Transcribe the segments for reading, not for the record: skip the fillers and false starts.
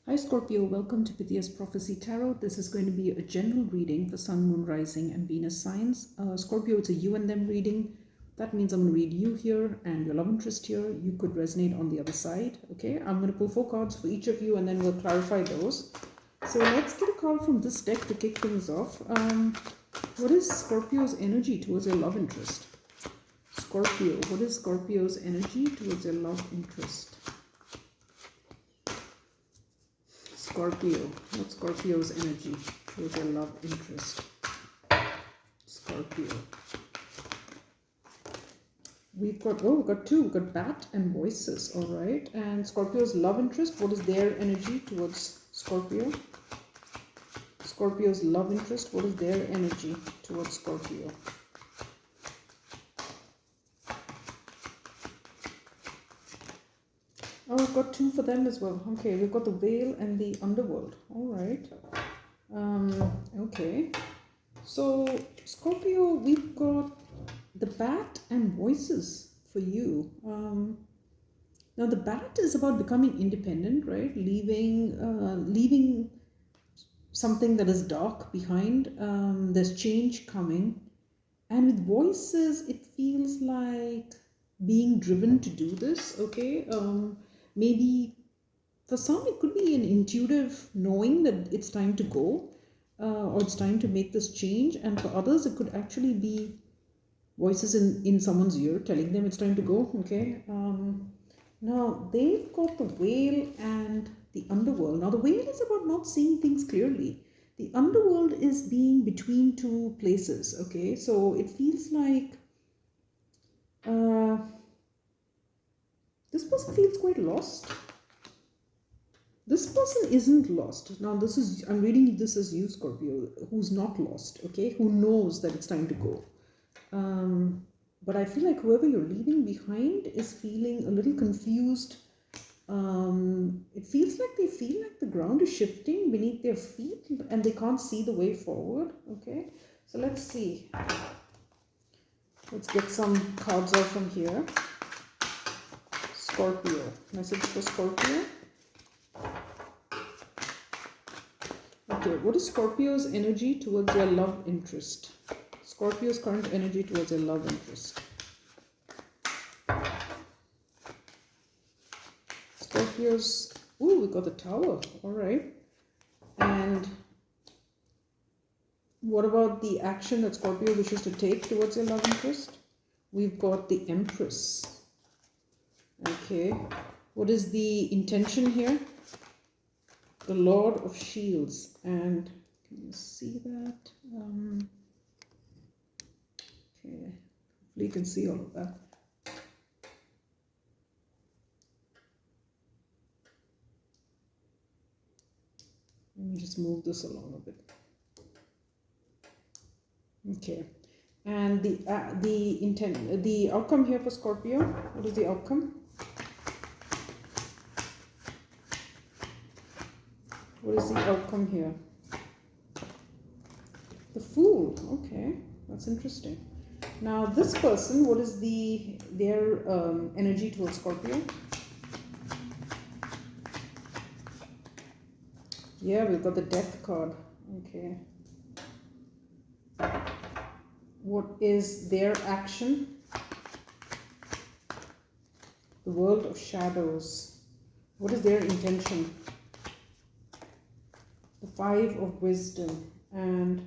Hi Scorpio, welcome to Pithia's Prophecy Tarot. This is going to be a general reading for Sun, Moon, Rising and Venus signs. Scorpio, it's a you and them reading. That means I'm going to read you here and your love interest here. You could resonate on the other side. Okay, I'm going to pull 4 cards for each of you and then we'll clarify those. So let's get a card from this deck to kick things off. What is Scorpio's energy towards your love interest? Scorpio, what is Scorpio's energy towards your love interest? Scorpio, what's Scorpio's energy towards your love interest? Scorpio. We've got two. We've got bat and voices, all right. And Scorpio's love interest, what is their energy towards Scorpio? Scorpio's love interest, what is their energy towards Scorpio? Oh, we've got 2 for them as well. Okay, we've got the veil and the underworld. All right. Okay. So, Scorpio, we've got the bat and voices for you. Now, the bat is about becoming independent, right? Leaving something that is dark behind. There's change coming. And with voices, it feels like being driven to do this, okay? Maybe for some, it could be an intuitive knowing that it's time to go or it's time to make this change. And for others, it could actually be voices in someone's ear telling them it's time to go, okay? Now, they've got the veil and the underworld. Now, the veil is about not seeing things clearly. The underworld is being between 2 places, okay? So it feels like this person feels quite lost. This person isn't lost. Now, I'm reading this as you, Scorpio, who's not lost, okay? Who knows that it's time to go. But I feel like whoever you're leaving behind is feeling a little confused. It feels like they feel like the ground is shifting beneath their feet and they can't see the way forward, okay? So let's see. Let's get some cards out from here. Scorpio. Message for Scorpio. Okay, what is Scorpio's energy towards your love interest? Scorpio's current energy towards your love interest. Scorpio's... Ooh, we got the Tower. All right. And what about the action that Scorpio wishes to take towards your love interest? We've got the Empress. Okay. What is the intention here? The Lord of Shields. And can you see that? Okay. Hopefully you can see all of that. Let me just move this along a bit. Okay. And the outcome here for Scorpio, what is the outcome? What is the outcome here? The Fool. Okay, that's interesting. Now, this person, what is their energy towards Scorpio? Yeah, we've got the Death card. Okay. What is their action? The World of Shadows. What is their intention? The 5 of Wisdom. And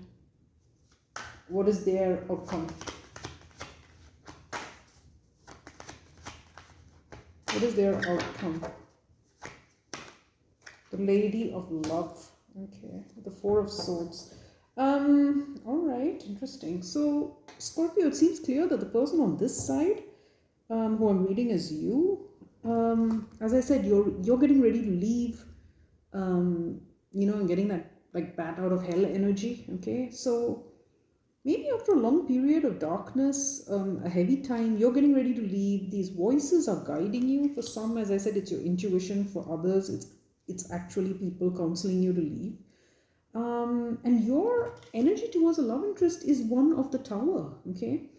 what is their outcome? What is their outcome? The Lady of Love. Okay. The 4 of Swords. All right. Interesting. So, Scorpio, it seems clear that the person on this side, who I'm reading as you, as I said, you're getting ready to leave, and getting that like bat out of hell energy. Okay. So, maybe after a long period of darkness, a heavy time, you're getting ready to leave. These voices are guiding you. For some, as I said, it's your intuition. For others, it's actually people counseling you to leave. And your energy towards a love interest is one of the Tower, okay?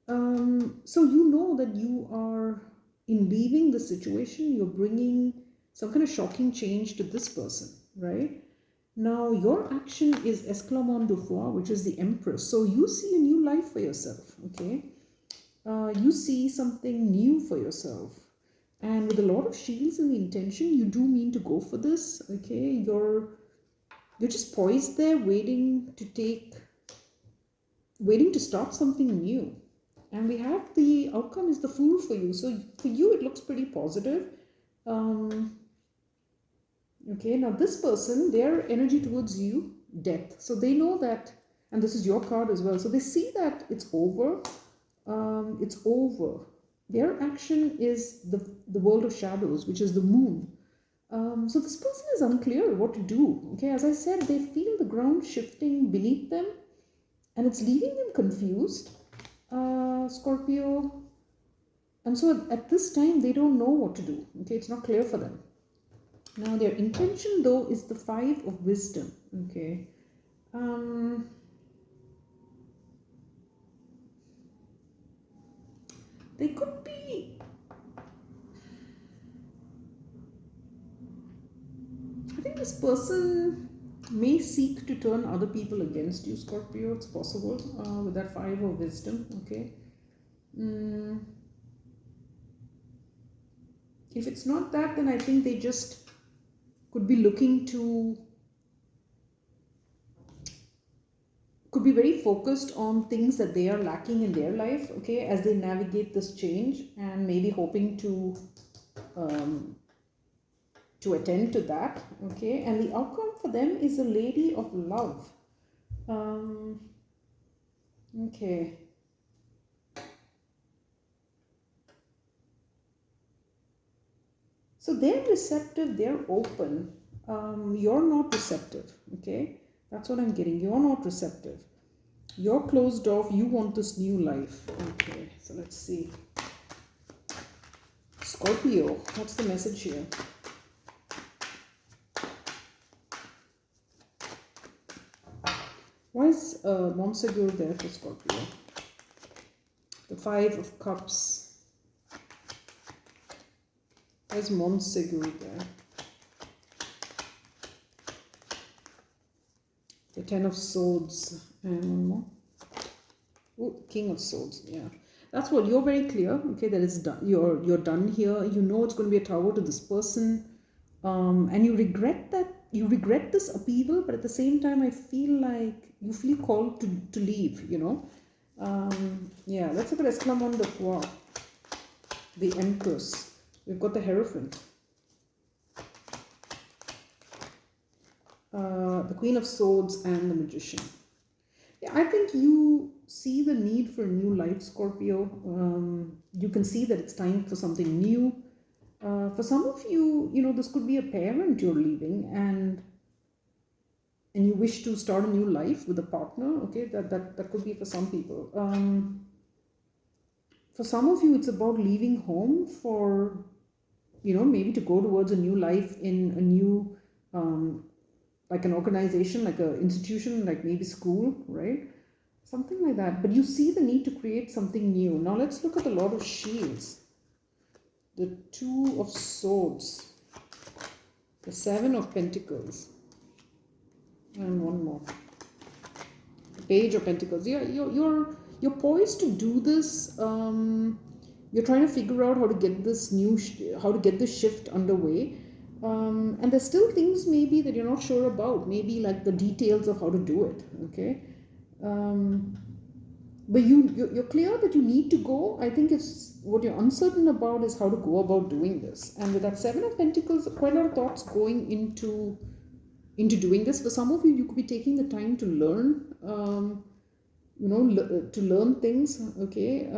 So you know that you are, in leaving the situation, you're bringing some kind of shocking change to this person, right? Now, your action is Esclamon de Foi, which is the Empress. So you see a new life for yourself, okay? You see something new for yourself. And with a lot of shields in the intention, you do mean to go for this, okay? You're just poised there waiting to start something new. And we have the outcome is the Fool for you. So for you, it looks pretty positive. Okay, now this person, their energy towards you, Death. So they know that, and this is your card as well. So they see that it's over. It's over. Their action is the world of shadows, which is the Moon. So this person is unclear what to do. Okay, as I said, they feel the ground shifting beneath them, and it's leaving them confused, Scorpio. And so at this time, they don't know what to do. Okay, it's not clear for them. Now their intention though is the Five of Wisdom. Okay. They could be, I think this person may seek to turn other people against you, Scorpio. It's possible with that Five of Wisdom. Okay. If it's not that, then I think they just could be looking to, could be very focused on things that they are lacking in their life, okay, as they navigate this change, and maybe hoping to attend to that, okay. And the outcome for them is a Lady of Love. Okay. So they're receptive, they're open. You're not receptive, okay? That's what I'm getting. You're not receptive. You're closed off. You want this new life. Okay, so let's see. Scorpio, what's the message here? Why is Monsegur there for Scorpio? The Five of Cups. Where's Monsegur there? The Ten of Swords. And one more. Oh, King of Swords. Yeah. That's what you're very clear. Okay, that it's done. You're done here. You know it's going to be a tower to this person. And you regret that. You regret this upheaval, but at the same time, I feel like you feel called to leave, you know. Yeah, let's look at Esclamon de Foi. The Empress. We've got the Hierophant. The Queen of Swords and the Magician. Yeah, I think you see the need for a new life, Scorpio. You can see that it's time for something new. For some of you, you know, this could be a parent you're leaving, and you wish to start a new life with a partner. Okay, that could be for some people. For some of you, it's about leaving home for, you know, maybe to go towards a new life in a new, like an organization, like an institution, like maybe school, right? Something like that. But you see the need to create something new. Now let's look at a lot of shields. The Two of Swords. The Seven of Pentacles. And one more. The Page of Pentacles. Yeah, you're poised to do this. You're trying to figure out how to get this how to get this shift underway. And there's still things maybe that you're not sure about, maybe like the details of how to do it, okay? But you're clear that you need to go. I think it's what you're uncertain about is how to go about doing this. And with that Seven of Pentacles, quite a lot of thoughts going into doing this. For some of you, you could be taking the time to learn, you know, to learn things, okay?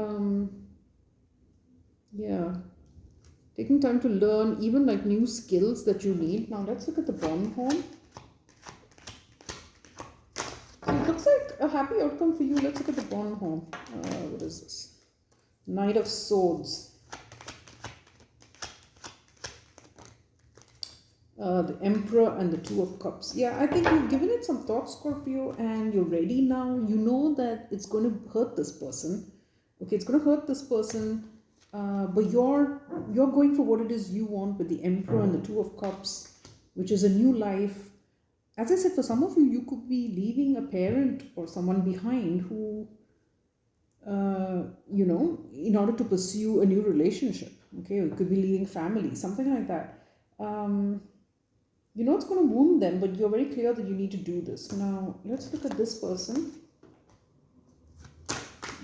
Yeah. Taking time to learn even like new skills that you need. Now let's look at the Bond Horn. So it looks like a happy outcome for you. Let's look at the Bond Horn. What is this? Knight of Swords. The Emperor and the Two of Cups. Yeah, I think you've given it some thought, Scorpio, and you're ready now. You know that it's going to hurt this person. Okay, it's going to hurt this person. but you're going for what it is you want with the Emperor and the Two of Cups, which is a new life. As I said, for some of you, you could be leaving a parent or someone behind who, in order to pursue a new relationship. Okay, it could be leaving family, something like that. Um, it's going to wound them, but you're very clear that you need to do this. Now, let's look at this person.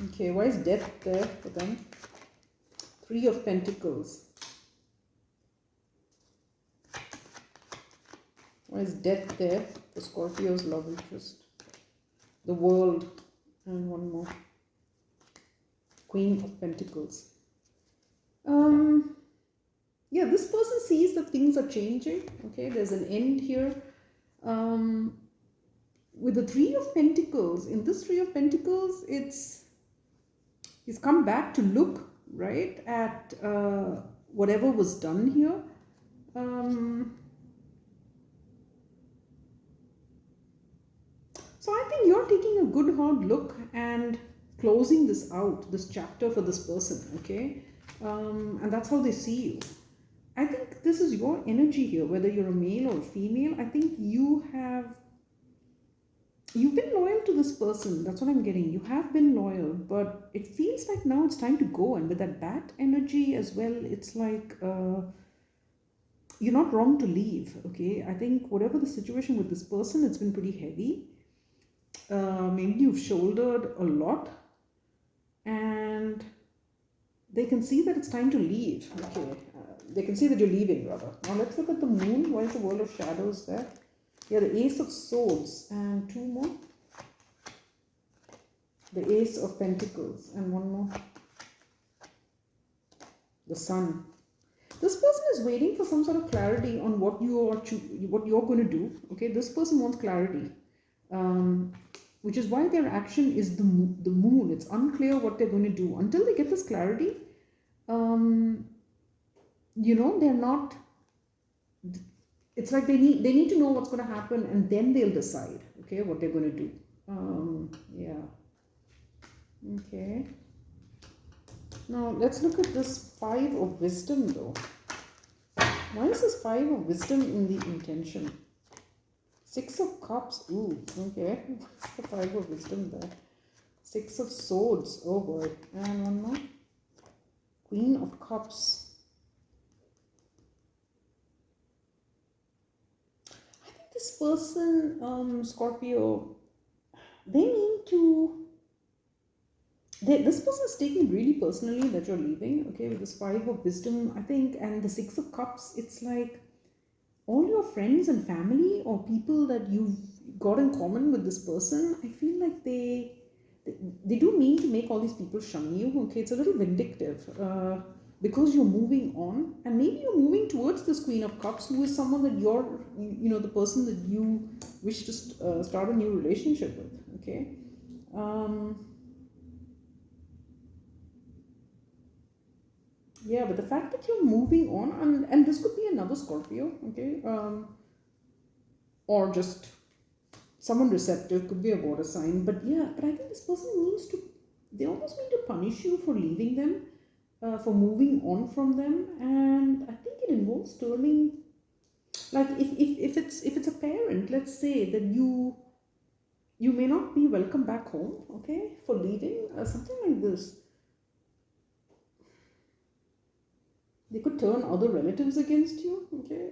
Okay, why is death there for them? Three of Pentacles. Why is death there for Scorpio's love interest? The World. And one more. Queen of Pentacles. Yeah, this person sees that things are changing. Okay, there's an end here. With the Three of Pentacles, in this Three of Pentacles, he's come back to look, right, at whatever was done here. So I think you're taking a good hard look and closing this out, this chapter for this person, okay? And that's how they see you. I think this is your energy here, whether you're a male or a female. I think you've been loyal to this person. That's what I'm getting. You have been loyal, but it feels like now it's time to go. And with that bat energy as well, it's like you're not wrong to leave, okay? I think whatever the situation with this person, it's been pretty heavy. Maybe you've shouldered a lot, and they can see that it's time to leave. Okay, they can see that you're leaving, rather. Now let's look at the moon. Why is the World of Shadows there? Yeah, the Ace of Swords and two more. The Ace of Pentacles and one more. The Sun. This person is waiting for some sort of clarity on what you're going to do. Okay, this person wants clarity. Which is why their action is the moon. It's unclear what they're going to do. Until they get this clarity, they're not, it's like they need to know what's going to happen, and then they'll decide, okay, what they're going to do. Yeah. Okay. Now, let's look at this Five of Wisdom, though. Why is this Five of Wisdom in the intention? Six of Cups. Ooh, okay. What's the Five of Wisdom there? Six of Swords. Oh boy. And one more. Queen of Cups. I think this person, Scorpio, they need to... this person is taking really personally that you're leaving, okay, with this Five of Wisdom, I think, and the Six of Cups. It's like all your friends and family or people that you've got in common with this person, I feel like they do mean to make all these people shun you. Okay, it's a little vindictive because you're moving on, and maybe you're moving towards this Queen of Cups, who is someone that you're, the person that you wish to start a new relationship with. Okay. Yeah, but the fact that you're moving on, and this could be another Scorpio, okay, or just someone receptive, could be a water sign, but yeah, but I think this person they almost need to punish you for leaving them, for moving on from them, and I think it involves turning, like if it's a parent, let's say that you may not be welcome back home, okay, for leaving, something like this. They could turn other relatives against you. Okay.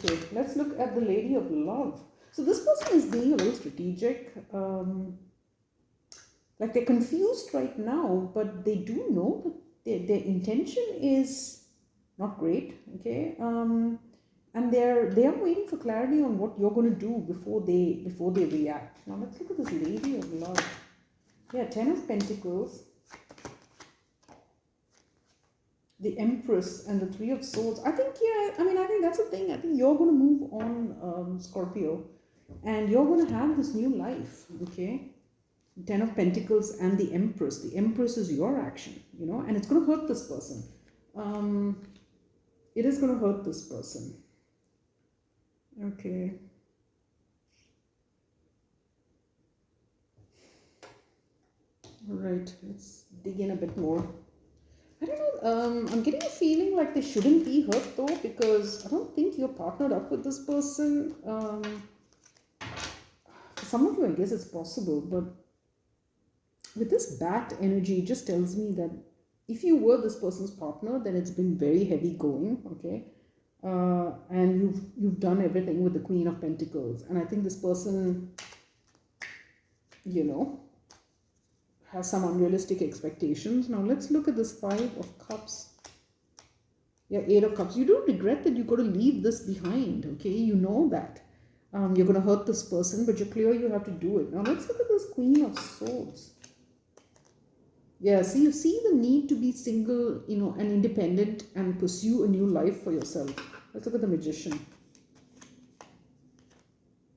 Okay. Let's look at the Lady of Love. So this person is being a little strategic. Like they're confused right now, but they do know that their intention is not great. Okay. And they are waiting for clarity on what you're going to do before they react. Now let's look at this Lady of Love. Yeah, Ten of Pentacles. The Empress and the Three of Swords. I think, yeah, I think that's the thing. I think you're going to move on, Scorpio, and you're going to have this new life, okay? Ten of Pentacles and the Empress. The Empress is your action, and it's going to hurt this person. It is going to hurt this person. Okay. All right, let's dig in a bit more. I don't know. I'm getting a feeling like they shouldn't be hurt though, because I don't think you're partnered up with this person. For some of you, I guess it's possible, but with this bat energy, it just tells me that if you were this person's partner, then it's been very heavy going, okay? And you've done everything with the Queen of Pentacles, and I think this person, you know, has some unrealistic expectations. Now let's look at this Five of Cups. Yeah, Eight of Cups. You don't regret that you got to leave this behind, okay? You know that. You're going to hurt this person, but you're clear you have to do it. Now let's look at this Queen of Swords. Yeah, so you see the need to be single, and independent and pursue a new life for yourself. Let's look at the Magician.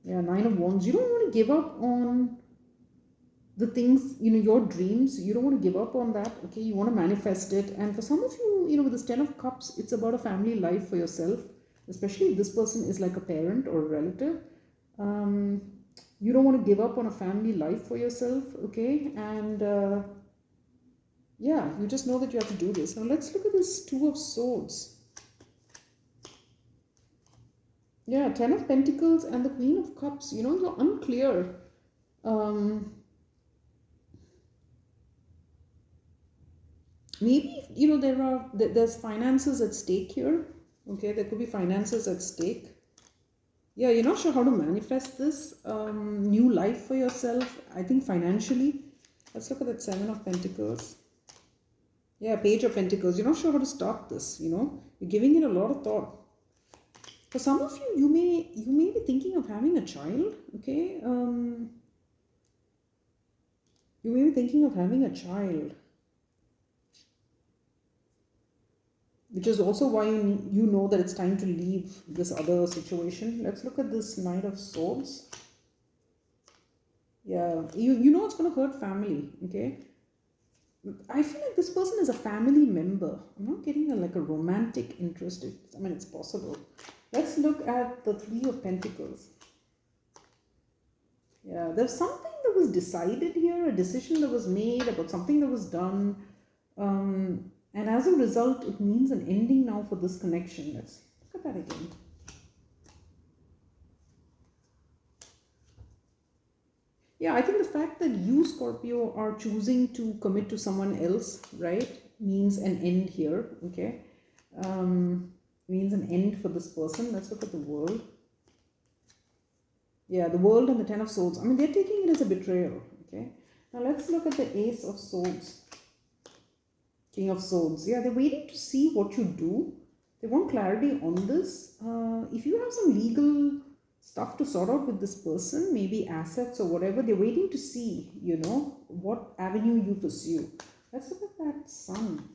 Yeah, Nine of Wands. You don't want to give up on the things, your dreams. You don't want to give up on that, okay? You want to manifest it. And for some of you, with this Ten of Cups, it's about a family life for yourself, especially if this person is like a parent or a relative. You don't want to give up on a family life for yourself, okay? And yeah, you just know that you have to do this. Now let's look at this Two of Swords. Yeah, Ten of Pentacles and the Queen of Cups. You're unclear. Maybe, there's finances at stake here. Okay, there could be finances at stake. Yeah, you're not sure how to manifest this new life for yourself. I think financially. Let's look at that Seven of Pentacles. Yeah, Page of Pentacles. You're not sure how to start this, You're giving it a lot of thought. For some of you, you may be thinking of having a child, okay? You may be thinking of having a child, which is also why you know that it's time to leave this other situation. Let's look at this Knight of Swords. Yeah, you know it's going to hurt family, okay? I feel like this person is a family member. I'm not getting like a romantic interest. It's possible. Let's look at the Three of Pentacles. Yeah, there's something that was decided here, a decision that was made about something that was done. And as a result, it means an ending now for this connection. Let's look at that again. Yeah, I think the fact that you, Scorpio, are choosing to commit to someone else, right, means an end here, okay? Means an end for this person. Let's look at the World. Yeah, the World and the Ten of Swords. They're taking it as a betrayal, okay? Now let's look at the Ace of Swords. King of Swords. Yeah, they're waiting to see what you do. They want clarity on this. If you have some legal stuff to sort out with this person, maybe assets or whatever, they're waiting to see, what avenue you pursue. Let's look at that Sun.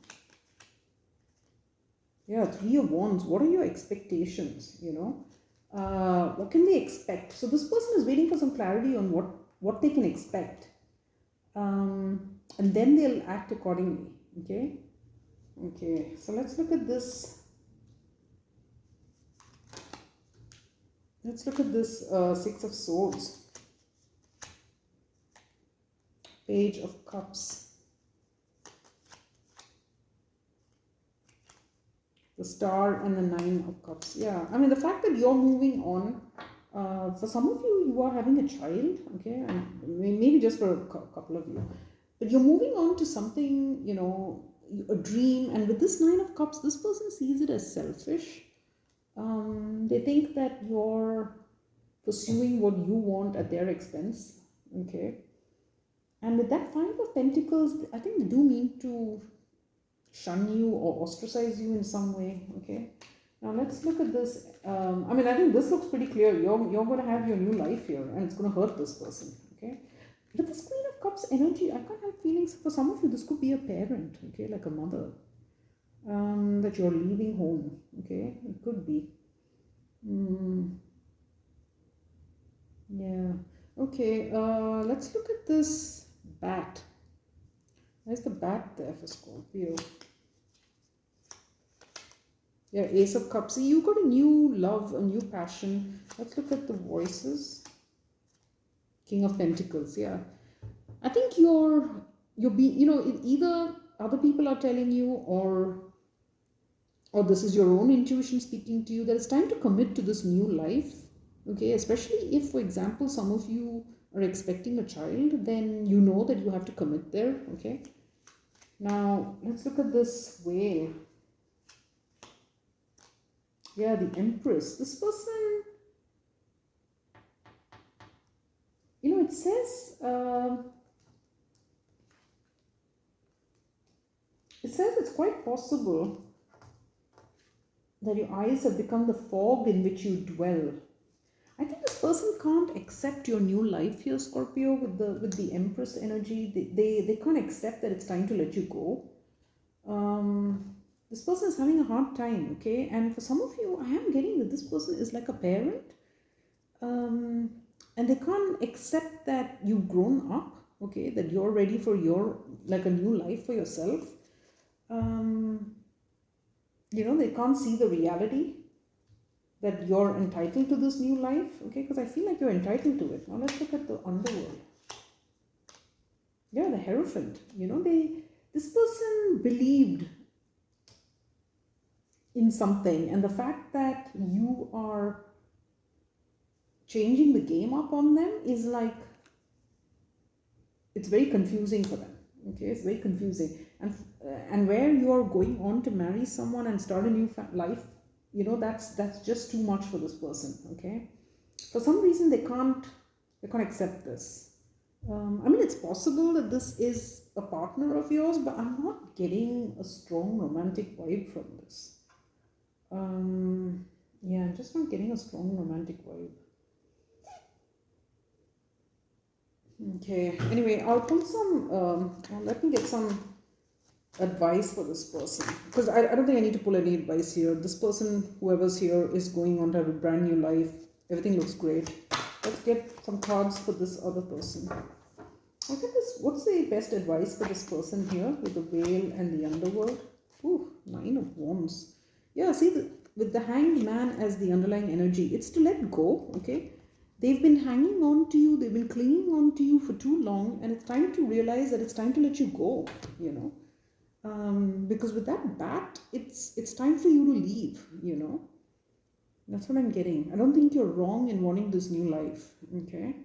Yeah, Three of Wands. What are your expectations, what can they expect? So this person is waiting for some clarity on what they can expect. And then they'll act accordingly, okay? Okay, so let's look at this. Let's look at this Six of Swords. Page of Cups. The Star and the Nine of Cups. Yeah, the fact that you're moving on, for some of you, you are having a child, okay? And maybe just for a couple of you. But you're moving on to something, a dream. And with this Nine of Cups, this person sees it as selfish. They think that you're pursuing what you want at their expense, okay? And with that Five of Pentacles, I think they do mean to shun you or ostracize you in some way, okay? Now let's look at this. I think this looks pretty clear. You're going to have your new life here, and it's going to hurt this person, okay? With this Queen of Cups energy, I can't have feelings. For some of you, this could be a parent, okay, like a mother, that you're leaving home, okay? It could be. Yeah. Okay, let's look at this Bat. There's the Bat there for Scorpio. Yeah, Ace of Cups. See, you got a new love, a new passion. Let's look at the Voices. King of Pentacles. Yeah, I think you're being, either other people are telling you, or this is your own intuition speaking to you, that it's time to commit to this new life. Okay, especially if, for example, some of you are expecting a child, then you know that you have to commit there. Okay, now let's look at this whale. Yeah, the Empress. This person, it says it's quite possible that your eyes have become the fog in which you dwell. I think this person can't accept your new life here, Scorpio, with the Empress energy. They can't accept that it's time to let you go. This person is having a hard time, okay? And for some of you, I am getting that this person is like a parent. And they can't accept that you've grown up, okay? That you're ready for like a new life for yourself. They can't see the reality that you're entitled to this new life, okay? Because I feel like you're entitled to it. Now let's look at the underworld. Yeah, the Hierophant. This person believed in something, and the fact that you are changing the game up on them is like, it's very confusing for them. Okay, it's very confusing, and where you are going on to marry someone and start a new life, that's just too much for this person. Okay, for some reason they can't accept this. I mean, it's possible that this is a partner of yours, but I'm not getting a strong romantic vibe from this. Yeah, I'm just not getting a strong romantic vibe. Okay, anyway, I'll put some, let me get some advice for this person, because I don't think I need to pull any advice here. This person, whoever's here, is going on to have a brand new life. Everything looks great. Let's get some cards for this other person. Okay, what's the best advice for this person here with the Whale and the Underworld? Ooh, 9 of Wands. Yeah, see, with the Hanged Man as the underlying energy, it's to let go, okay? They've been hanging on to you, they've been clinging on to you for too long, and it's time to realize that it's time to let you go, because with that bat, it's time for you to leave. That's what I'm getting. I don't think you're wrong in wanting this new life, okay?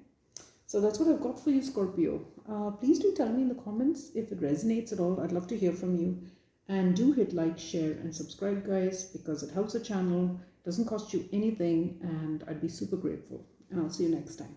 So that's what I've got for you, Scorpio. Please do tell me in the comments if it resonates at all. I'd love to hear from you. And do hit like, share, and subscribe, guys, because it helps the channel, doesn't cost you anything, and I'd be super grateful. And I'll see you next time.